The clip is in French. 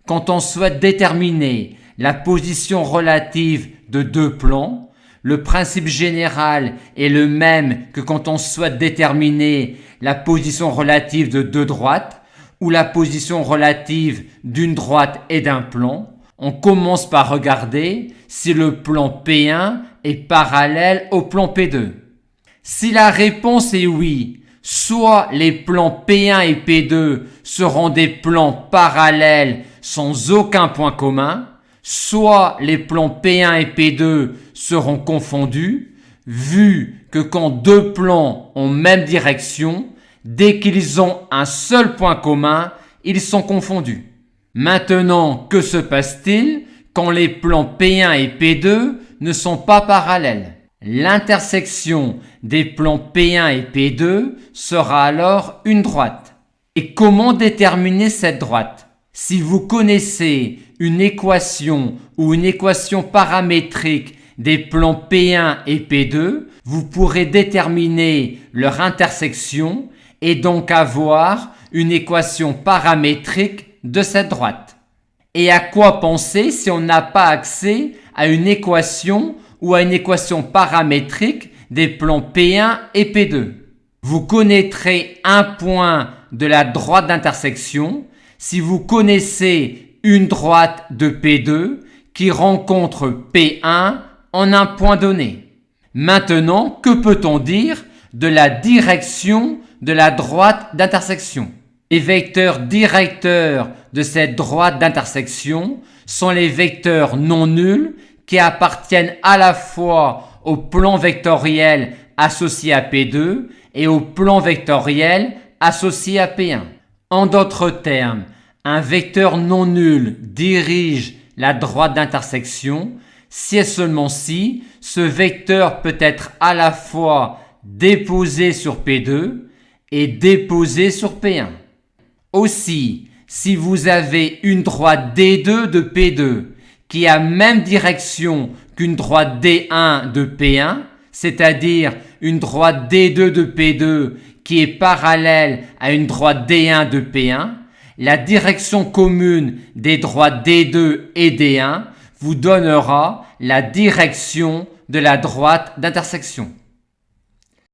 Quand on souhaite déterminer la position relative de deux plans, le principe général est le même que quand on souhaite déterminer la position relative de deux droites ou la position relative d'une droite et d'un plan. On commence par regarder si le plan P1 est parallèle au plan P2. Si la réponse est oui, soit les plans P1 et P2 seront des plans parallèles sans aucun point commun, soit les plans P1 et P2 seront confondus, vu que quand deux plans ont même direction, dès qu'ils ont un seul point commun, ils sont confondus. Maintenant, que se passe-t-il quand les plans P1 et P2 ne sont pas parallèles? L'intersection des plans P1 et P2 sera alors une droite. Et comment déterminer cette droite? Si vous connaissez une équation ou une équation paramétrique des plans P1 et P2, vous pourrez déterminer leur intersection et donc avoir une équation paramétrique de cette droite. Et à quoi penser si on n'a pas accès à une équation ou à une équation paramétrique des plans P1 et P2? Vous connaîtrez un point de la droite d'intersection si vous connaissez une droite de P2 qui rencontre P1 en un point donné. Maintenant, que peut-on dire de la direction de la droite d'intersection? Les vecteurs directeurs de cette droite d'intersection sont les vecteurs non nuls qui appartiennent à la fois au plan vectoriel associé à P2 et au plan vectoriel associé à P1. En d'autres termes, un vecteur non nul dirige la droite d'intersection si et seulement si ce vecteur peut être à la fois déposé sur P2 et déposé sur P1. Aussi, si vous avez une droite D2 de P2 qui a même direction qu'une droite D1 de P1, c'est-à-dire une droite D2 de P2 qui est parallèle à une droite D1 de P1, la direction commune des droites D2 et D1 vous donnera la direction de la droite d'intersection.